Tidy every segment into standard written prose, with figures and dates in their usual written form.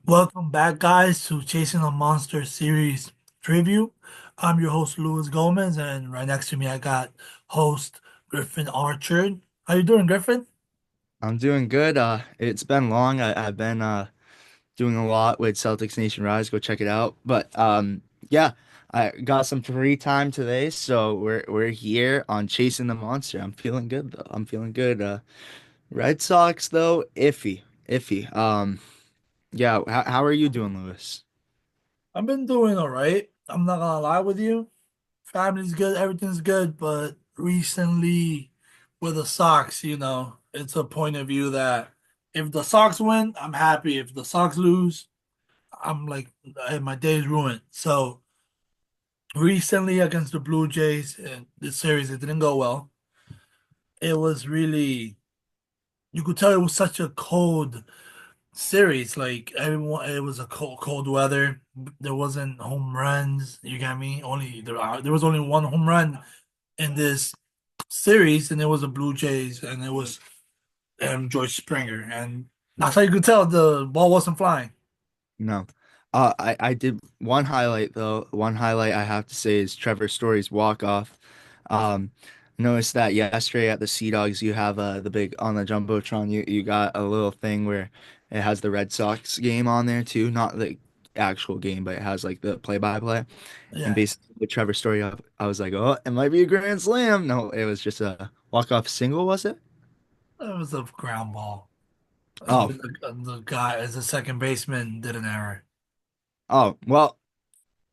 Welcome back, guys, to Chasing the Monster series preview. I'm your host, Luis Gomez, and right next to me, I got host Griffin Archer. How you doing, Griffin? I'm doing good. It's been long. I've been doing a lot with Celtics Nation Rise. Go check it out. But yeah, I got some free time today, so we're here on Chasing the Monster. I'm feeling good though. I'm feeling good. Red Sox though, iffy. Yeah. How are you doing, Lewis? I've been doing all right. I'm not gonna lie with you. Family's good, everything's good, but recently with the Sox, it's a point of view that if the Sox win, I'm happy. If the Sox lose, I'm like, my day's ruined. So recently against the Blue Jays, this series, it didn't go well. It was really, you could tell it was such a cold series. Like everyone, it was a cold weather. There wasn't home runs. You got me? There was only one home run in this series, and it was the Blue Jays, and it was George Springer, and that's how you could tell the ball wasn't flying. No. I did one highlight though. One highlight I have to say is Trevor Story's walk off. Um, Noticed that yesterday at the Sea Dogs, you have the big on the Jumbotron. You got a little thing where it has the Red Sox game on there too, not the actual game, but it has like the play-by-play. And Yeah, basically, with Trevor Story, I was like, oh, it might be a grand slam. No, it was just a walk-off single, was it? it was a ground ball. And Oh, the guy, as a second baseman, did an error. oh, well,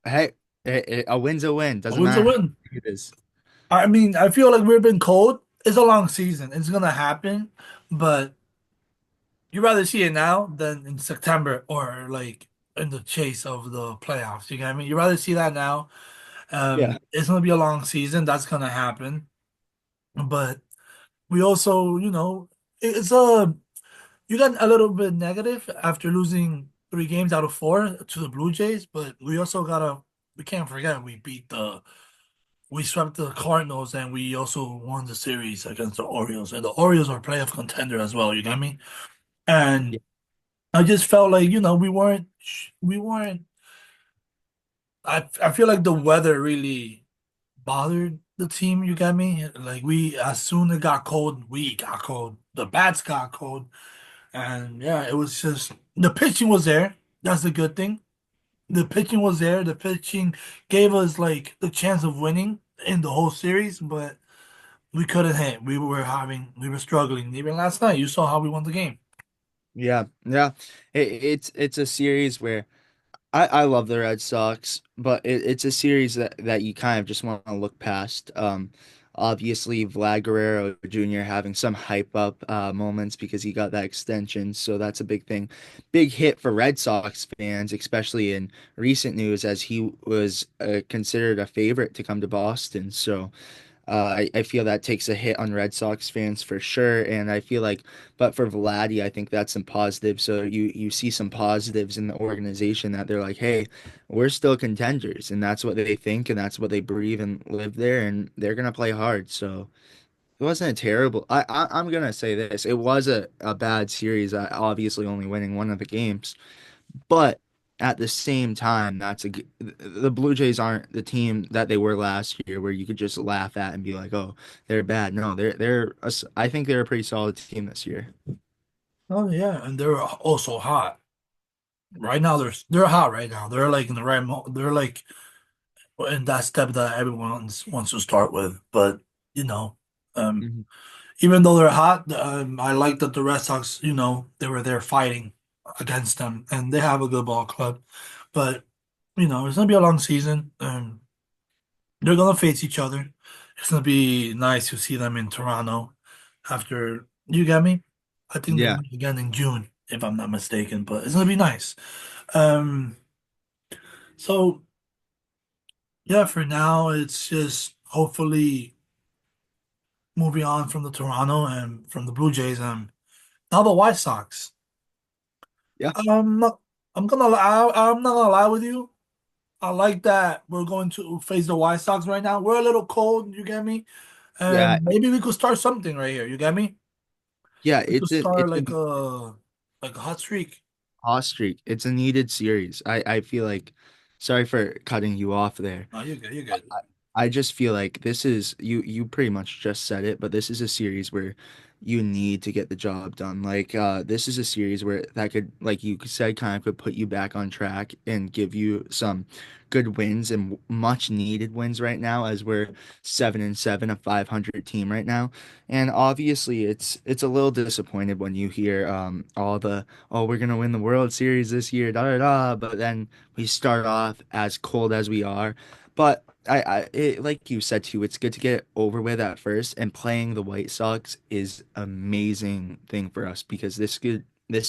hey, a win's a win. A Doesn't win's a matter how win. big it is. I mean, I feel like we've been cold. It's a long season. It's gonna happen, but you'd rather see it now than in September or like in the chase of the playoffs. You get what I mean? You'd rather see that now. Yeah. It's gonna be a long season. That's gonna happen. But we also, it's a you got a little bit negative after losing three games out of four to the Blue Jays, but we can't forget we swept the Cardinals and we also won the series against the Orioles. And the Orioles are playoff contender as well, you get me? And I just felt like, we weren't I feel like the weather really bothered the team, you get me? Like as soon as it got cold, we got cold. The bats got cold. And yeah, it was just the pitching was there. That's the good thing. The pitching was there. The pitching gave us like the chance of winning in the whole series, but we couldn't hit. We were struggling. Even last night, you saw how we won the game. Yeah, yeah. It's a series where I love the Red Sox, but it's a series that you kind of just want to look past. Obviously Vlad Guerrero Jr. having some hype up moments because he got that extension, so that's a big thing. Big hit for Red Sox fans, especially in recent news, as he was considered a favorite to come to Boston. So I feel that takes a hit on Red Sox fans for sure, and I feel like, but for Vladdy, I think that's some positive. So you see some positives in the organization that they're like, hey, we're still contenders, and that's what they think, and that's what they breathe and live there, and they're gonna play hard. So it wasn't a terrible. I'm gonna say this: it was a bad series. Obviously only winning one of the games, but at the same time, the Blue Jays aren't the team that they were last year, where you could just laugh at and be like, "Oh, they're bad." No, I think they're a pretty solid team this year. Oh yeah, and they're also hot. Right now they're hot right now. They're like in the right they're like in that step that everyone wants to start with. But, you know, um Mhm. even though they're hot, I like that the Red Sox, they were there fighting against them, and they have a good ball club. But it's gonna be a long season, and they're gonna face each other. It's gonna be nice to see them in Toronto after you get me. I think they're Yeah, meet again in June, if I'm not mistaken. But it's gonna be nice. Um, so yeah, for now, it's just hopefully moving on from the Toronto and from the Blue Jays, and now the White Sox. yeah, I'm not, I'm not gonna lie with you. I like that we're going to face the White Sox right now. We're a little cold, you get me? yeah, And maybe we could start something right here, you get me? yeah. We could It's a start it's a like a hot streak. hot streak. It's a needed series. I feel like, sorry for cutting you off there. No, you're good. You're good. I just feel like this is you pretty much just said it, but this is a series where you need to get the job done. Like this is a series where that could, like you said, kind of could put you back on track and give you some good wins and much needed wins right now as we're 7-7, a 500 team right now. And obviously it's a little disappointed when you hear all the, oh, we're gonna win the World Series this year, da da da, but then we start off as cold as we are. But like you said too, it's good to get it over with at first. And playing the White Sox is amazing thing for us because this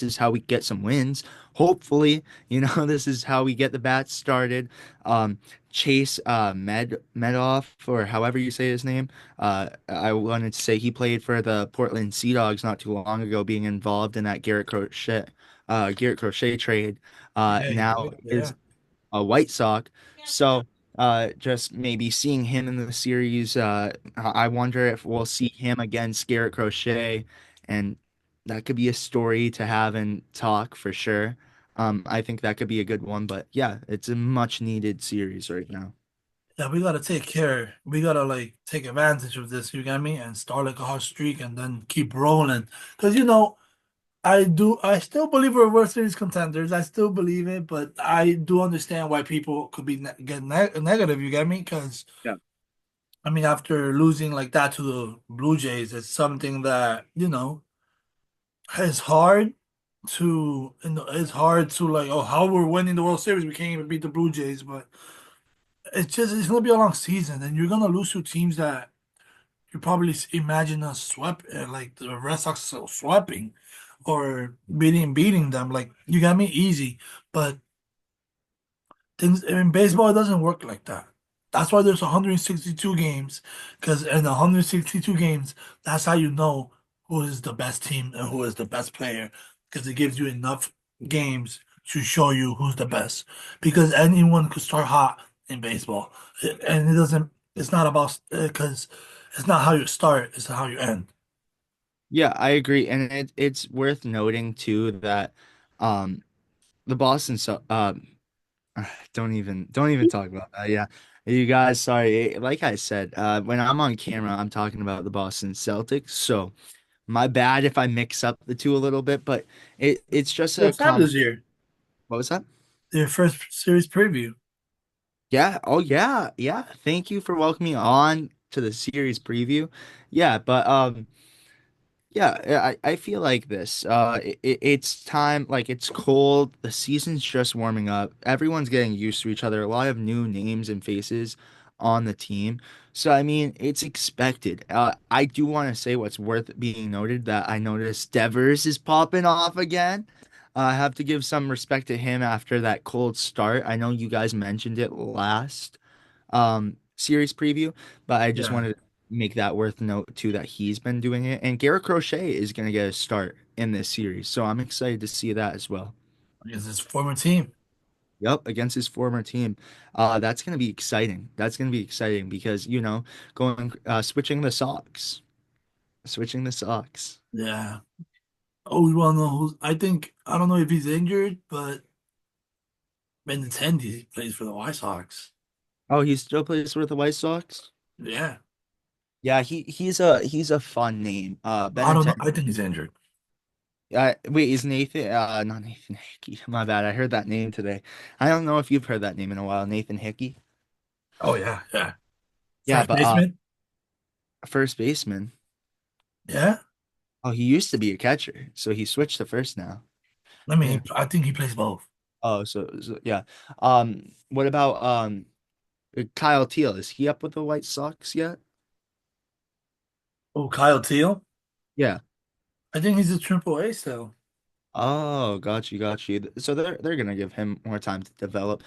is how we get some wins. Hopefully, this is how we get the bats started. Um, Chase Medoff, or however you say his name. I wanted to say he played for the Portland Sea Dogs not too long ago, being involved in that Garrett Crochet trade. Yeah, you Now did. Yeah. is a White Sox. So just maybe seeing him in the series, I wonder if we'll see him against Garrett Crochet, and that could be a story to have and talk for sure. I think that could be a good one, but yeah, it's a much needed series right now. Yeah, we gotta take care. We gotta like take advantage of this, you get me? And start like a hot streak and then keep rolling. Because I still believe we're World Series contenders. I still believe it, but I do understand why people could be negative, you get me? Because Yeah. I mean, after losing like that to the Blue Jays, it's something that, it's hard it's hard to like, oh, how we're winning the World Series, we can't even beat the Blue Jays, but it's gonna be a long season, and you're gonna lose to teams that you probably imagine us swept, like the Red Sox sweeping or beating them. Like you got me easy, but things in baseball it doesn't work like that. That's why there's 162 games, because in 162 games, that's how you know who is the best team and who is the best player, because it gives you enough games to show you who's the best. Because anyone could start hot in baseball, and it doesn't. It's not about because it's not how you start; it's how you end. Yeah, I agree, and it's worth noting too that um the Boston so don't even talk about that. Yeah. You guys, sorry. Like I said, when I'm on camera, I'm talking about the Boston Celtics. So my bad if I mix up the two a little bit, but it's just a First time comp. this year, What was that? their first series preview. Yeah. Oh yeah. Yeah. Thank you for welcoming on to the series preview. Yeah, but yeah, I feel like this. It's time, like it's cold. The season's just warming up. Everyone's getting used to each other. A lot of new names and faces on the team. So, I mean, it's expected. I do want to say what's worth being noted that I noticed Devers is popping off again. I have to give some respect to him after that cold start. I know you guys mentioned it last series preview, but I just Yeah, wanted to make that worth note too that he's been doing it. And Garrett Crochet is gonna get a start in this series, so I'm excited to see that as well. against his former team. Yep, against his former team. That's gonna be exciting. That's gonna be exciting because going switching the socks. Switching the socks. Yeah. Oh, we want to know who's. I don't know if he's injured, but Benintendi plays for the White Sox. Oh, he still plays with the White Sox? Yeah. Yeah, he's a fun name. I don't know. Benintendi. I think he's injured. Wait, is Nathan? Not Nathan Hickey. My bad. I heard that name today. I don't know if you've heard that name in a while. Nathan Hickey. Oh yeah, yeah. Yeah, First but baseman. first baseman. Yeah. Oh, he used to be a catcher, so he switched to first now. I mean, Yeah. I think he plays both. Oh, so yeah. What about Kyle Teal? Is he up with the White Sox yet? Oh, Kyle Teal. Yeah. I think he's a triple A still. Oh, got you, got you. So they're gonna give him more time to develop.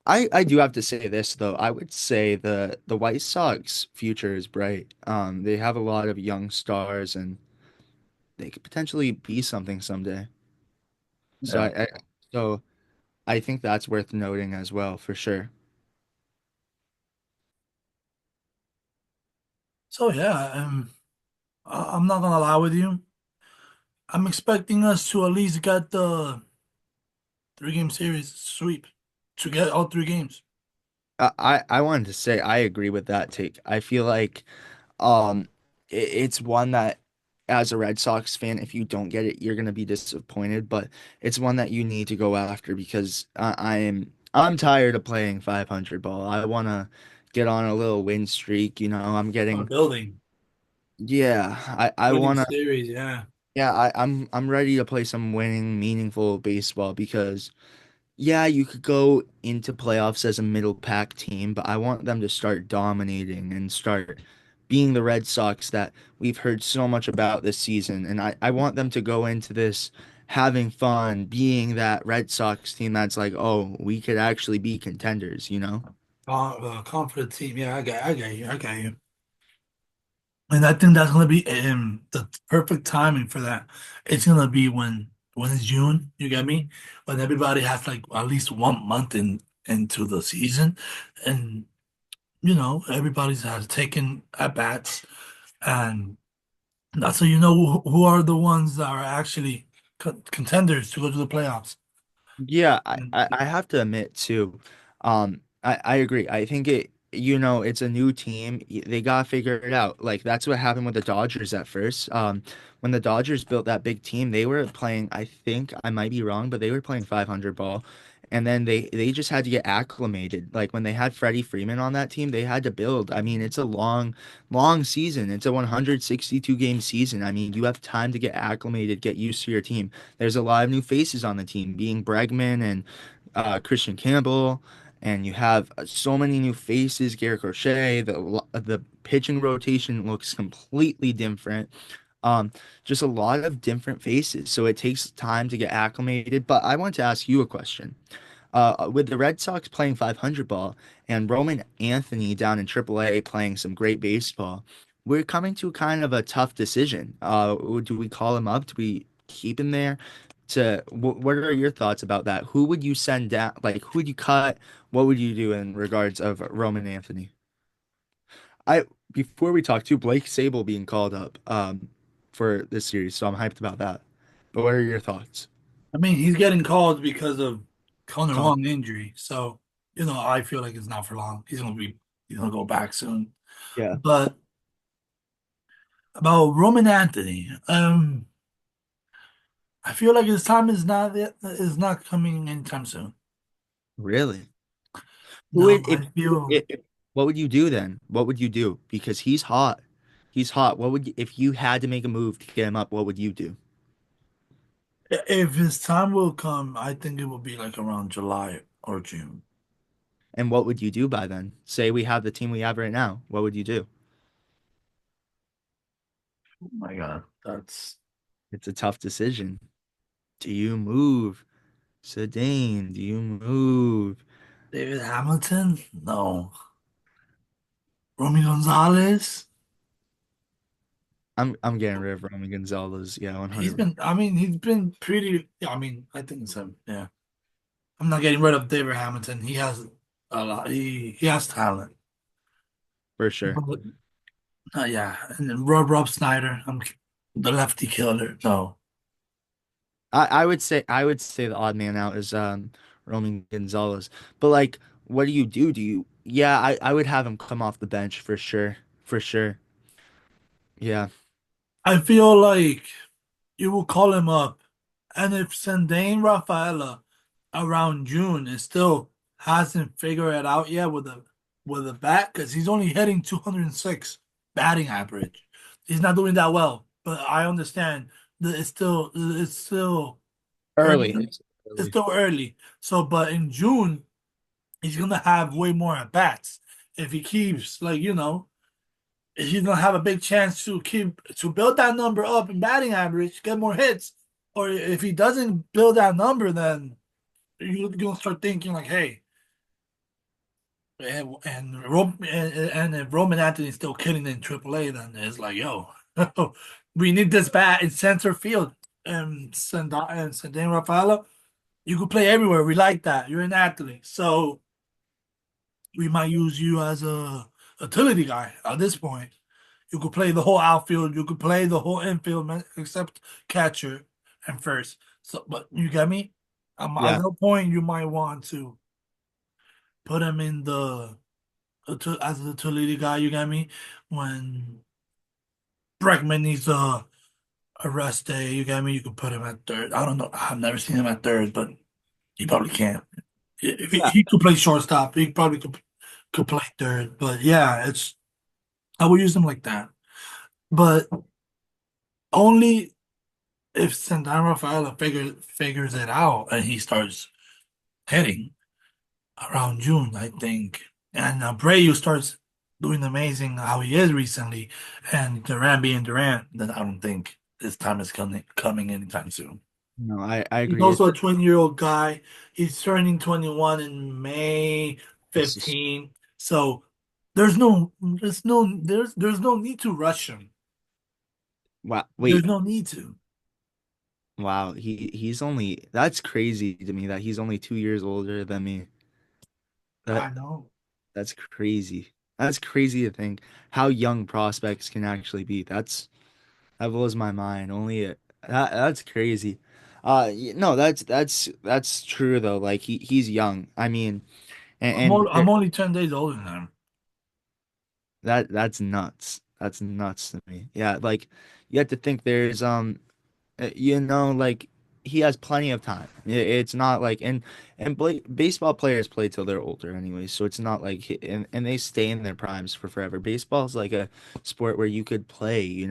I do have to say this though. I would say the White Sox future is bright. They have a lot of young stars and they could potentially be something someday. So Yeah. so I think that's worth noting as well for sure. So yeah, I'm not gonna lie with you. I'm expecting us to at least get the 3 game series sweep to get all 3 games. I wanted to say I agree with that take. I feel like it's one that as a Red Sox fan, if you don't get it, you're gonna be disappointed, but it's one that you need to go after because I'm tired of playing 500 ball. I wanna get on a little win streak, I'm On getting building yeah, I winning wanna series, yeah. yeah, I'm ready to play some winning, meaningful baseball because yeah, you could go into playoffs as a middle pack team, but I want them to start dominating and start being the Red Sox that we've heard so much about this season. And I want them to go into this having fun, being that Red Sox team that's like, oh, we could actually be contenders, you know? Confident team, yeah. I got you. And I think that's gonna be the perfect timing for that. It's gonna be when it's June. You get me? When everybody has like at least 1 month into the season, and everybody's has taken at bats, and that's so who are the ones that are actually contenders to go to the playoffs. Yeah, I, And I I have to admit too, I agree. I think it's a new team. They gotta figure it out. Like that's what happened with the Dodgers at first. When the Dodgers built that big team, they were playing, I think I might be wrong, but they were playing 500 ball. And then they just had to get acclimated. Like when they had Freddie Freeman on that team, they had to build. I mean, it's a long, long season. It's a 162 game season. I mean, you have time to get acclimated, get used to your team. There's a lot of new faces on the team, being Bregman and Christian Campbell, and you have so many new faces. Garrett Crochet, the pitching rotation looks completely different. Um, just a lot of different faces, so it takes time to get acclimated. But I want to ask you a question. With the Red Sox playing 500 ball and Roman Anthony down in AAA playing some great baseball, we're coming to kind of a tough decision. Do we call him up? Do we keep him there? What are your thoughts about that? Who would you send down? Like, who would you cut? What would you do in regards of Roman Anthony? I Before we talk to Blake Sable being called up for this series, so I'm hyped about that. But what are your thoughts? I mean, he's getting called because of Connor Con Long injury. So, I feel like it's not for long. He's gonna go back soon. Yeah, But about Roman Anthony, I feel like his time is not coming anytime soon. really. Who No, would I feel what would you do then? What would you do? Because he's hot. He's hot. If you had to make a move to get him up, what would you do? if his time will come, I think it will be like around July or June. And what would you do by then? Say we have the team we have right now. What would you do? Oh my God, that's It's a tough decision. Do you move? Sedane, do you move? David Hamilton? No. Romy Gonzalez? I'm getting rid of Roman Gonzalez. Yeah, He's 100. been, I mean, he's been pretty, yeah, I mean, I think it's him. Yeah. I'm not getting rid of David Hamilton. He has a lot. He has talent. For sure. But, yeah. And then Rob Snyder, the lefty killer. No. I would say the odd man out is Roman Gonzalez. But like, what do you do? Yeah, I would have him come off the bench for sure. For sure. Yeah. I feel like you will call him up. And if Sandane Rafaela around June and still hasn't figured it out yet with a bat, because he's only hitting 206 batting average. He's not doing that well. But I understand that it's still Early. early. It's It's early. still early. So but in June, he's gonna have way more at bats. If he keeps he's gonna have a big chance to build that number up in batting average, get more hits. Or if he doesn't build that number, then you're gonna start thinking like, hey, and if Roman Anthony's still killing in AAA, then it's like, yo, we need this bat in center field. And Sandin Rafaela, you could play everywhere. We like that. You're an athlete, so we might use you as a utility guy at this point. You could play the whole outfield. You could play the whole infield, except catcher and first. So, but you get me? At Yeah. that point, you might want to put him in the as the two leader guy. You get me? When Bregman needs a rest day, you get me? You could put him at third. I don't know. I've never seen him at third, but he probably can. If Yeah. he could play shortstop, he probably could play third. But yeah, it's I would use him like that. But only if Santana Rafaela figures it out and he starts hitting around June, I think. And Abreu starts doing amazing how he is recently, and Durant being Durant, then I don't think his time is coming anytime soon. No, I He's agree. also a 20-year-old guy. He's turning 21 in May This is 15. So there's no need to rush him. wow. There's Wait. no need to. Wow. He's only that's crazy to me that he's only 2 years older than me. That I know. that's crazy. That's crazy to think how young prospects can actually be. That blows my mind. That's crazy. No, that's true though. Like he's young. I mean, and I'm only 10 days older than him. that's nuts. That's nuts to me. Yeah, like you have to think there's like he has plenty of time. It's not like and baseball players play till they're older anyway, so it's not like and they stay in their primes for forever. Baseball's like a sport where you could play,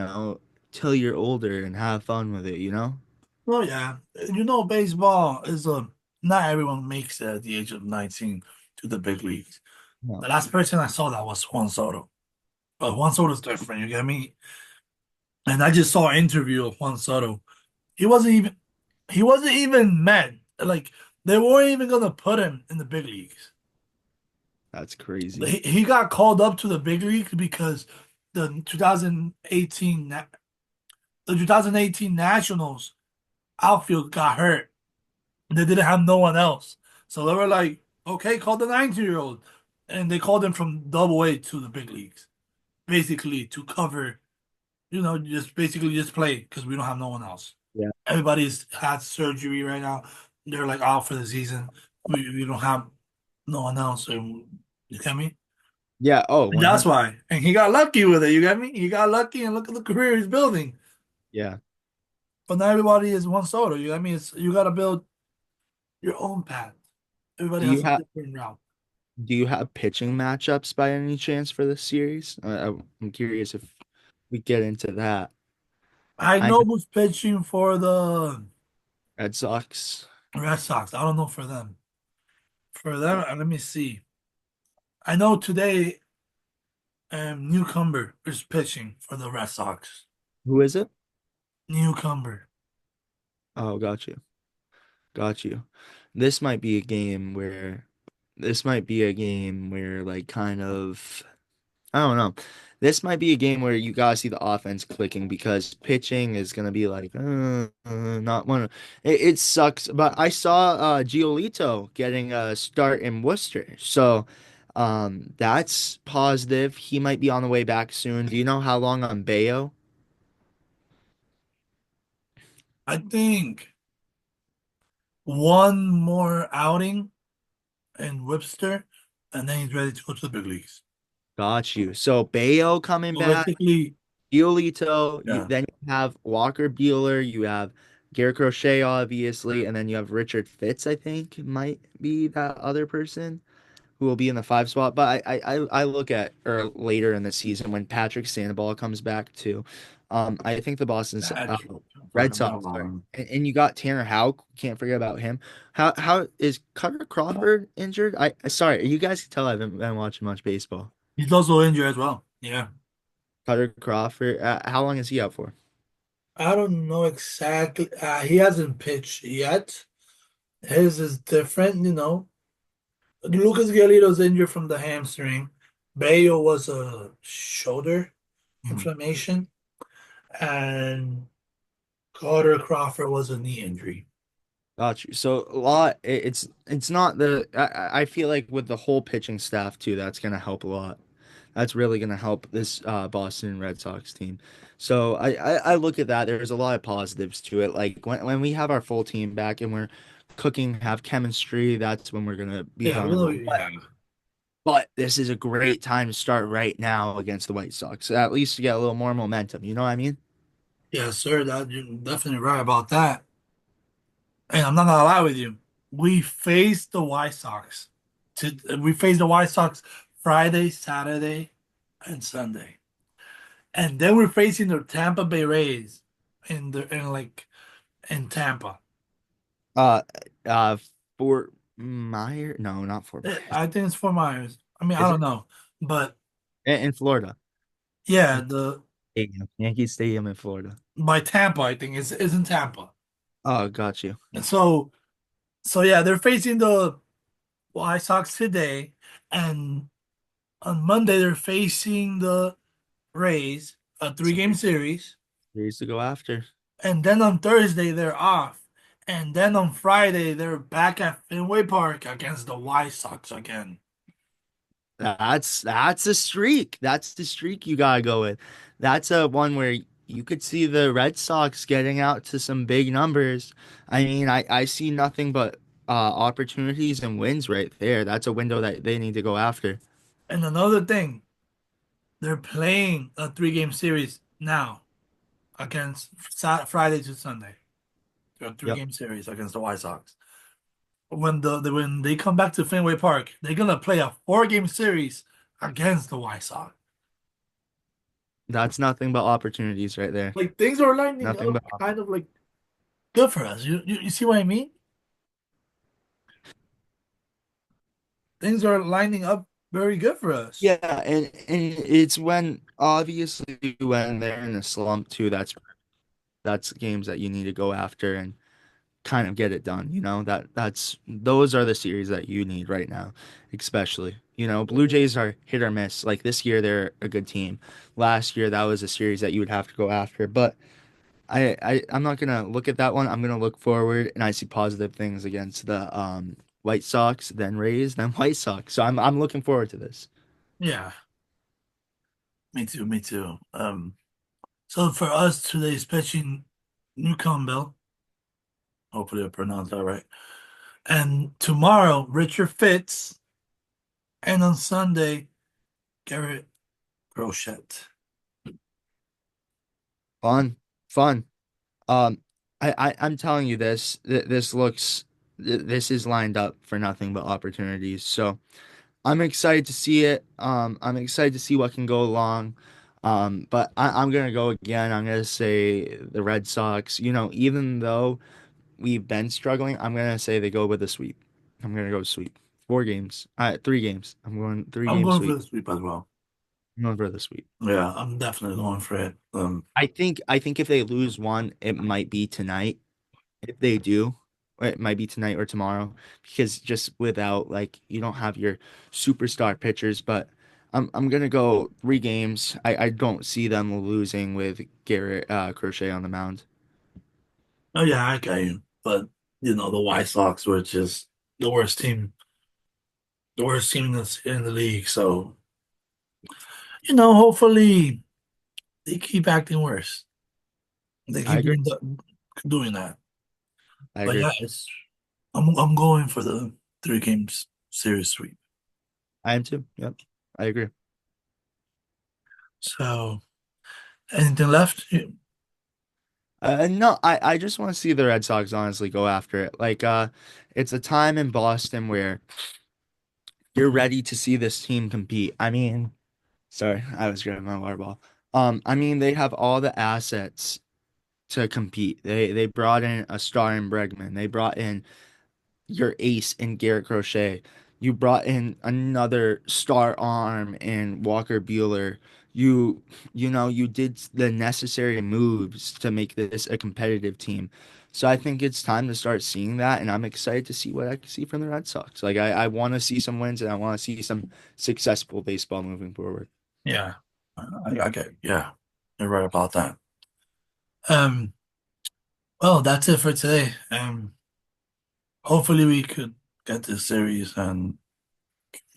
till you're older and have fun with it, you know? Well, yeah, baseball is a not everyone makes it at the age of 19 to the big leagues. No, The last person I saw that was Juan Soto, but Juan Soto's different. You get me? And I just saw an interview of Juan Soto. He wasn't even he wasn't even meant like they weren't even gonna put him in the big leagues. that's crazy. He got called up to the big leagues because the 2018 the 2018 Nationals outfield got hurt. They didn't have no one else. So they were like, okay, call the 19-year-old. And they called him from double A to the big leagues, basically to cover, just basically just play because we don't have no one else. Yeah. Everybody's had surgery right now. They're like out for the season. We don't have no one else. So, you get me? Yeah, oh, And that's 100. why. And he got lucky with it. You get me? He got lucky and look at the career he's building. Yeah. But not everybody is one soda. You get me? You got to build your own path. Everybody Do you has a have different route. do you have pitching matchups by any chance for this series? I'm curious if we get into that. I I know know who's pitching for the Red Sox. Red Sox. I don't know for them. For them, let me see. I know today Newcomber is pitching for the Red Sox. Who is it? Newcomber. Oh, got you. Got you. This might be a game where like kind of I don't know. This might be a game where you gotta see the offense clicking because pitching is gonna be like not one. It sucks, but I saw Giolito getting a start in Worcester, so that's positive. He might be on the way back soon. Do you know how long on Bayo? I think one more outing in Webster, and then he's ready to go to the big leagues. Got you. So Bayo coming So back. basically, Giolito, yeah. then you have Walker Bueller, you have Garrett Crochet, obviously, and then you have Richard Fitz, I think, might be that other person who will be in the five spot. But I look at or later in the season when Patrick Sandoval comes back too. I think the That's what I'm Red talking Sox, about. sorry, and you got Tanner Houck. Can't forget about him. How is Cutter Crawford injured? Sorry, you guys can tell I haven't been watching much baseball. He's also injured as well. Yeah. Cutter Crawford, how long is he out for? I don't know exactly. He hasn't pitched yet. His is different. Lucas Giolito's injured from the hamstring. Bayo was a shoulder inflammation, and Carter Crawford was a knee injury. Got you. So a lot. It's not the. I feel like with the whole pitching staff too, that's gonna help a lot. That's really going to help this Boston Red Sox team. So I look at that. There's a lot of positives to it. Like when we have our full team back and we're cooking, have chemistry, that's when we're going to be Yeah, humming well, along. yeah, But this is a great time to start right now against the White Sox. At least to get a little more momentum. You know what I mean? yeah, sir. That you're definitely right about that. And I'm not gonna lie with you. We faced the White Sox. We faced the White Sox Friday, Saturday, and Sunday, and then we're facing the Tampa Bay Rays in Tampa. Uh, uh, Fort Myers? No, not Fort Myers. I think it's Fort Myers. I mean, I Is don't it know, but in Florida? yeah, the Stadium. Yankee Stadium in Florida. by Tampa, I think is in Tampa. Oh, got you. And so yeah, they're facing the White Sox today, and on Monday they're facing the Rays, a three-game series, Series to go after. and then on Thursday they're off, and then on Friday they're back at Fenway Park against the White Sox again. That's a streak. That's the streak you gotta go with. That's a one where you could see the Red Sox getting out to some big numbers. I mean, I see nothing but opportunities and wins right there. That's a window that they need to go after. And another thing, they're playing a three-game series now against Friday to Sunday. A Yep. three-game series against the White Sox. When they come back to Fenway Park, they're gonna play a four-game series against the White Sox. That's nothing but opportunities right there. Like things are lining Nothing up but kind of like good for us. You see what I mean? Things are lining up very good for us. yeah, and it's when obviously when they're in a slump too, that's games that you need to go after and kind of get it done. That's those are the series that you need right now, especially. Blue Jays are hit or miss. Like this year, they're a good team. Last year, that was a series that you would have to go after. But I'm not gonna look at that one. I'm gonna look forward, and I see positive things against the White Sox, then Rays, then White Sox. So I'm looking forward to this. Yeah, me too, me too. So for us today, especially Newcomb Bell, hopefully I pronounced that right. And tomorrow, Richard Fitz, and on Sunday, Garrett Crochet. Fun, fun. Um, I'm telling you this. This is lined up for nothing but opportunities. So. I'm excited to see it. I'm excited to see what can go along. But I'm gonna go again. I'm gonna say the Red Sox. Even though we've been struggling, I'm gonna say they go with a sweep. I'm gonna go sweep. 4 games. 3 games. I'm going three I'm game going for sweep. the sweep as well. I'm going for the sweep. Yeah, I'm definitely going for it. I think if they lose one, it might be tonight. If they do, it might be tonight or tomorrow because just without like you don't have your superstar pitchers, but I'm gonna go 3 games. I don't see them losing with Garrett Crochet on the mound. Oh yeah, I got you. But the White Sox were just the worst team, the worst team in the league. So hopefully they keep acting worse. They I keep agree. doing that. I But agree. yeah, I'm going for the three games series sweep. I am too. Yep. I agree. So anything left? No, I just want to see the Red Sox honestly go after it. Like it's a time in Boston where you're ready to see this team compete. I mean, sorry, I was grabbing my water ball. I mean, they have all the assets to compete. They brought in a star in Bregman. They brought in your ace in Garrett Crochet. You brought in another star arm in Walker Bueller. You did the necessary moves to make this a competitive team. So I think it's time to start seeing that, and I'm excited to see what I can see from the Red Sox. Like I want to see some wins, and I want to see some successful baseball moving forward. Yeah, I get. Yeah, you're right about that. Um, well, that's it for today. Hopefully we could get this series and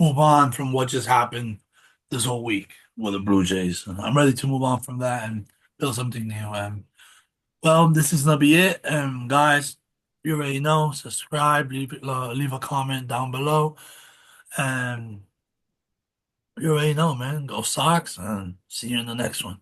move on from what just happened this whole week with the Blue Jays. And I'm ready to move on from that and build something new. And well, this is gonna be it. And guys, you already know, subscribe, leave a comment down below, and you already know, man. Go Sox, and see you in the next one.